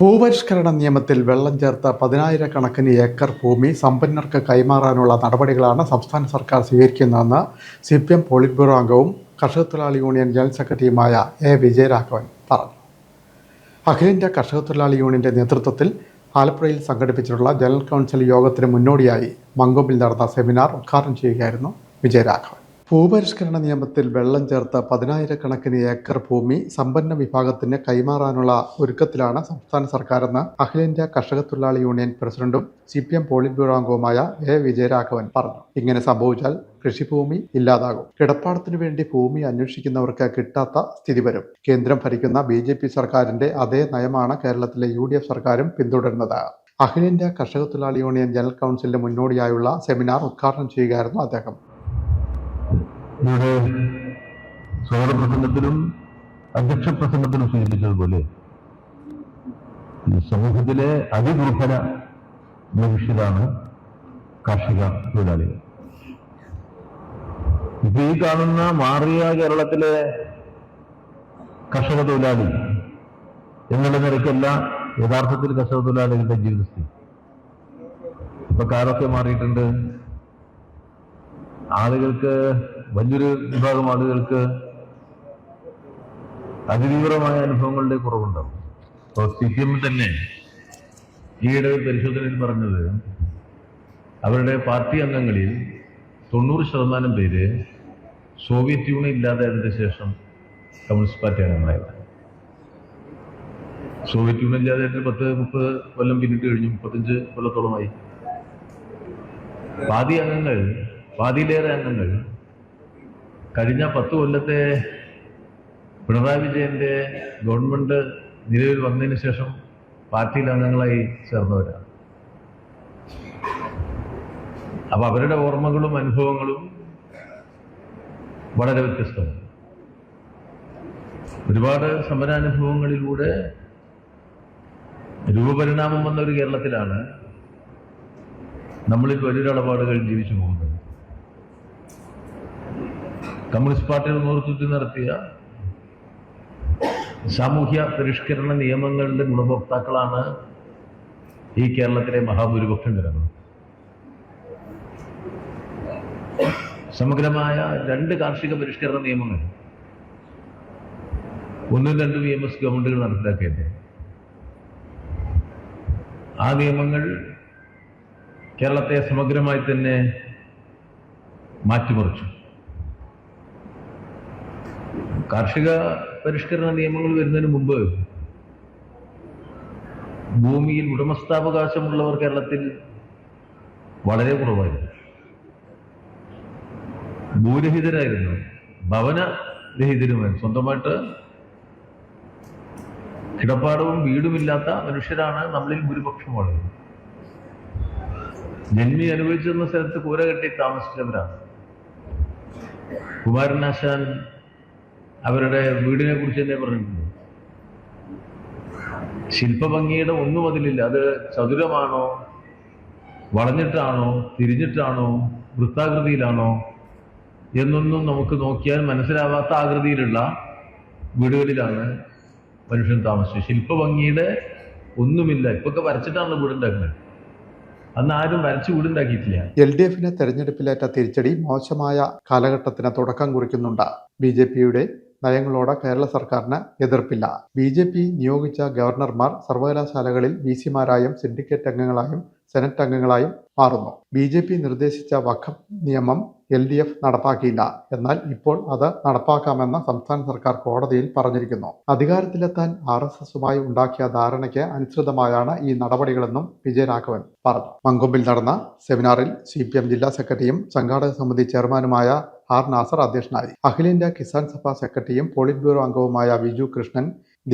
ഭൂപരിഷ്കരണ നിയമത്തിൽ വെള്ളം ചേർത്ത 10,000-കണക്കിന് ഏക്കർ ഭൂമി സമ്പന്നർക്ക് കൈമാറാനുള്ള നടപടികളാണ് സംസ്ഥാന സർക്കാർ സ്വീകരിക്കുന്നതെന്ന് CPM പോളിറ്റ് ബ്യൂറോ അംഗവും കർഷകത്തൊഴിലാളി യൂണിയൻ ജനറൽ സെക്രട്ടറിയുമായ വിജയരാഘവൻ പറഞ്ഞു. അഖിലേന്ത്യാ കർഷകത്തൊഴിലാളി യൂണിയന്റെ നേതൃത്വത്തിൽ ആലപ്പുഴയിൽ സംഘടിപ്പിച്ചിട്ടുള്ള ജനറൽ കൗൺസിൽ യോഗത്തിന് മുന്നോടിയായി മങ്കൊമ്പിൽ നടന്ന സെമിനാർ ഉദ്ഘാടനം ചെയ്യുകയായിരുന്നു വിജയരാഘവൻ. ഭൂപരിഷ്കരണ നിയമത്തിൽ വെള്ളം ചേർത്ത 10,000-കണക്കിന് ഏക്കർ ഭൂമി സമ്പന്ന വിഭാഗത്തിന് കൈമാറാനുള്ള ഒരുക്കത്തിലാണ് സംസ്ഥാന സർക്കാരെന്ന് അഖിലേന്ത്യാ കർഷകത്തൊഴിലാളി യൂണിയൻ പ്രസിഡന്റും CPM പോളിറ്റ് ബ്യൂറോ അംഗവുമായ വിജയരാഘവൻ പറഞ്ഞു. ഇങ്ങനെ സംഭവിച്ചാൽ കൃഷിഭൂമി ഇല്ലാതാകും. കിടപ്പാടത്തിനു വേണ്ടി ഭൂമി അന്വേഷിക്കുന്നവർക്ക് കിട്ടാത്ത സ്ഥിതി വരും. കേന്ദ്രം ഭരിക്കുന്ന BJP സർക്കാരിന്റെ അതേ നയമാണ് കേരളത്തിലെ UDF സർക്കാരും പിന്തുടരുന്നത്. അഖിലേന്ത്യാ കർഷകത്തൊഴിലാളി യൂണിയൻ ജനറൽ കൗൺസിലിന് മുന്നോടിയായുള്ള സെമിനാർ ഉദ്ഘാടനം ചെയ്യുകയായിരുന്നു അദ്ദേഹം. ഇവിടെ സ്വാഗത പ്രസംഗത്തിലും അധ്യക്ഷ പ്രസംഗത്തിലും സൂചിപ്പിച്ചതുപോലെ സമൂഹത്തിലെ അതിദുർബല മനുഷ്യരാണ് കാർഷിക തൊഴിലാളികൾ. ഇപ്പൊ ഈ കാണുന്ന മാറിയ കേരളത്തിലെ കർഷക തൊഴിലാളി എന്നുള്ള നിലയ്ക്കല്ല യഥാർത്ഥത്തിൽ കർഷക തൊഴിലാളികളുടെ ജീവിതസ്ഥിതി. ഇപ്പൊ കാലൊക്കെ മാറിയിട്ടുണ്ട്. ആളുകൾക്ക്, വലിയൊരു വിഭാഗം ആളുകൾക്ക് അതിതീവ്രമായ അനുഭവങ്ങളുടെ കുറവുണ്ടാവും. ഇപ്പോൾ CPM തന്നെ ഈയിടെ പരിശോധനയിൽ പറഞ്ഞത് അവരുടെ പാർട്ടി അംഗങ്ങളിൽ 90% പേര് സോവിയറ്റ് യൂണിയൻ ഇല്ലാതായതിനു ശേഷം കമ്മ്യൂണിസ്റ്റ് പാർട്ടി അംഗങ്ങളായത്. സോവിയറ്റ് യൂണിയൻ ഇല്ലാതായിട്ട് 10-30 കൊല്ലം പിന്നിട്ട് കഴിഞ്ഞു. 35 കൊല്ലത്തോളമായി. പാതിയിലേറെ അംഗങ്ങൾ കഴിഞ്ഞ 10 കൊല്ലത്തെ പിണറായി വിജയന്റെ ഗവൺമെന്റ് നിലവിൽ വന്നതിന് ശേഷം പാർട്ടിയിൽ അംഗങ്ങളായി ചേർന്നവരാണ്. അപ്പൊ അവരുടെ ഓർമ്മകളും അനുഭവങ്ങളും വളരെ വ്യത്യസ്തമാണ്. ഒരുപാട് സമരാനുഭവങ്ങളിലൂടെ രൂപപരിണാമം വന്ന ഒരു കേരളത്തിലാണ് നമ്മളിൽ വലിയൊരളപാടുകൾ ജീവിച്ചു പോകുന്നത്. കമ്മ്യൂണിസ്റ്റ് പാർട്ടിയുടെ നേതൃത്വത്തിൽ നടത്തിയ സാമൂഹ്യ പരിഷ്കരണ നിയമങ്ങളുടെ ഗുണഭോക്താക്കളാണ് ഈ കേരളത്തിലെ മഹാഭൂരിപക്ഷം ജനങ്ങൾ. സമഗ്രമായ 2 കാർഷിക പരിഷ്കരണ നിയമങ്ങൾ 1-2 EMS ഗവൺമെന്റുകൾ നടപ്പിലാക്കിയത്. ആ നിയമങ്ങൾ കേരളത്തെ സമഗ്രമായി തന്നെ മാറ്റിമറിച്ചു. കാർഷിക പരിഷ്കരണ നിയമങ്ങൾ വരുന്നതിന് മുമ്പ് ഭൂമിയിൽ ഉടമസ്ഥാവകാശമുള്ളവർ കേരളത്തിൽ വളരെ കുറവായിരുന്നു. ഭൂരഹിതരായിരുന്നു, ഭവനരഹിതരുമായിരുന്നു. സ്വന്തമായിട്ട് കിടപ്പാടവും വീടുമില്ലാത്ത മനുഷ്യരാണ് നമ്മളിൽ ഭൂരിപക്ഷം ആളുകൾ. ജന്മി അനുഭവിച്ചിരുന്ന സ്ഥലത്ത് കൂര കെട്ടി താമസിച്ചവരാണ്. കുമാരനാശാൻ അവരുടെ വീടിനെ കുറിച്ച് തന്നെ പറഞ്ഞിട്ടുണ്ട്. ശില്പഭംഗിയുടെ ഒന്നും അതിലില്ല. അത് ചതുരമാണോ, വളഞ്ഞിട്ടാണോ, തിരിഞ്ഞിട്ടാണോ, വൃത്താകൃതിയിലാണോ എന്നൊന്നും നമുക്ക് നോക്കിയാൽ മനസ്സിലാവാത്ത ആകൃതിയിലുള്ള വീടുകളിലാണ് മനുഷ്യൻ താമസിച്ചത്. ശില്പഭംഗിയുടെ ഒന്നുമില്ല. ഇപ്പൊക്കെ വരച്ചിട്ടാണല്ലോ വീടുണ്ടാക്കുന്നത്. അന്ന് ആരും വരച്ച് വീടുണ്ടാക്കിയിട്ടില്ല. LDFന് തെരഞ്ഞെടുപ്പിലേറ്റ തിരിച്ചടി മോശമായ കാലഘട്ടത്തിന് തുടക്കം കുറിക്കുന്നുണ്ട്. BJPയുടെ നയങ്ങളോട് കേരള സർക്കാരിന് എതിർപ്പില്ല. BJP നിയോഗിച്ച ഗവർണർമാർ സർവകലാശാലകളിൽ VC-മാരായും സിൻഡിക്കേറ്റ് അംഗങ്ങളായും സെനറ്റ് അംഗങ്ങളായും മാറുന്നു. BJP നിർദ്ദേശിച്ച വഖഫ് നിയമം LDF നടപ്പാക്കിയില്ല. എന്നാൽ ഇപ്പോൾ അത് നടപ്പാക്കാമെന്ന് സംസ്ഥാന സർക്കാർ കോടതിയിൽ പറഞ്ഞിരിക്കുന്നു. അധികാരത്തിലെത്താൻ RSSുമായി ഉണ്ടാക്കിയ ധാരണയ്ക്ക് അനുസൃതമായാണ് ഈ നടപടികളെന്നും വിജയരാഘവൻ പറഞ്ഞു. മങ്കൊമ്പിൽ നടന്ന സെമിനാറിൽ CPM ജില്ലാ സെക്രട്ടറിയും സംഘാടക സമിതി ചെയർമാനുമായ R. നാസർ അധ്യക്ഷനായി. അഖിലേന്ത്യാ കിസാൻ സഭ സെക്രട്ടറിയും പോളിറ്റ് ബ്യൂറോ അംഗവുമായ വിജു കൃഷ്ണൻ,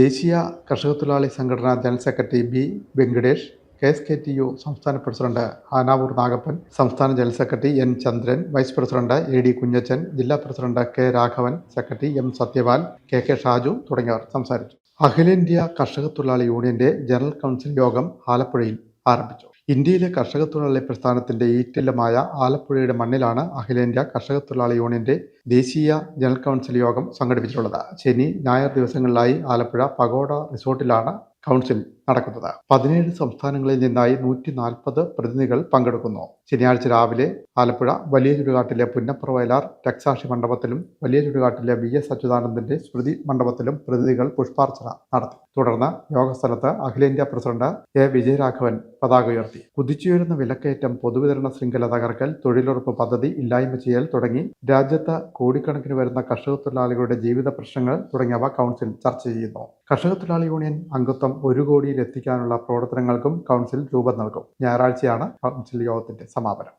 ദേശീയ കർഷകത്തൊഴിലാളി സംഘടനാ general secretary B. Venkatesh, KSKTU സംസ്ഥാന പ്രസിഡന്റ് ആനാവൂർ നാഗപ്പൻ, സംസ്ഥാന ജനറൽ സെക്രട്ടറി N. ചന്ദ്രൻ, വൈസ് പ്രസിഡന്റ് AD കുഞ്ഞച്ചൻ, ജില്ലാ president K. Raghavan, secretary M. Satyapal, KK Shaju തുടങ്ങിയവർ സംസാരിച്ചു. അഖിലേന്ത്യാ കർഷകത്തൊഴിലാളി യൂണിയന്റെ ജനറൽ കൗൺസിൽ യോഗം ആലപ്പുഴയിൽ ആരംഭിച്ചു. ഇന്ത്യയിലെ കർഷകത്തൊഴിലാളി പ്രസ്ഥാനത്തിന്റെ ഈറ്റില്ലമായ ആലപ്പുഴയുടെ മണ്ണിലാണ് അഖിലേന്ത്യാ കർഷകത്തൊഴിലാളി യൂണിയന്റെ ദേശീയ ജനറൽ കൗൺസിൽ യോഗം സംഘടിപ്പിച്ചിട്ടുള്ളത്. ശനി, ഞായർ ദിവസങ്ങളിലായി ആലപ്പുഴ പഗോഡ റിസോർട്ടിലാണ് കൗൺസിൽ നടക്കുന്നത്. 17 സംസ്ഥാനങ്ങളിൽ നിന്നായി 140 പ്രതിനിധികൾ പങ്കെടുക്കുന്നു. ശനിയാഴ്ച രാവിലെ ആലപ്പുഴ വലിയ ചുടുകാട്ടിലെ പുന്നപ്ര വയലാർ രക്തസാക്ഷി മണ്ഡപത്തിലും വലിയ ചുടുകാട്ടിലെ VS അച്യുതാനന്ദന്റെ സ്മൃതി മണ്ഡപത്തിലും പ്രതിനിധികൾ പുഷ്പാർച്ചന നടത്തി. തുടർന്ന് യോഗസ്ഥലത്ത് അഖിലേന്ത്യാ പ്രസിഡന്റ് A. വിജയരാഘവൻ പതാക ഉയർത്തി. കുതിച്ചുയരുന്ന വിലക്കയറ്റം, പൊതുവിതരണ ശൃംഖല തകർക്കൽ, തൊഴിലുറപ്പ് പദ്ധതി ഇല്ലായ്മ ചെയ്യൽ തുടങ്ങി രാജ്യത്ത് കോടിക്കണക്കിന് വരുന്ന കർഷക തൊഴിലാളികളുടെ ജീവിത പ്രശ്നങ്ങൾ തുടങ്ങിയവ കൗൺസിൽ ചർച്ച ചെയ്യുന്നു. കർഷക തൊഴിലാളി യൂണിയൻ അംഗത്വം 1 കോടിയിൽ എത്തിക്കാനുള്ള പ്രവർത്തനങ്ങൾക്കും കൗൺസിൽ രൂപം നൽകും. ഞായറാഴ്ചയാണ് കൗൺസിൽ യോഗത്തിന്റെ സമാപനം.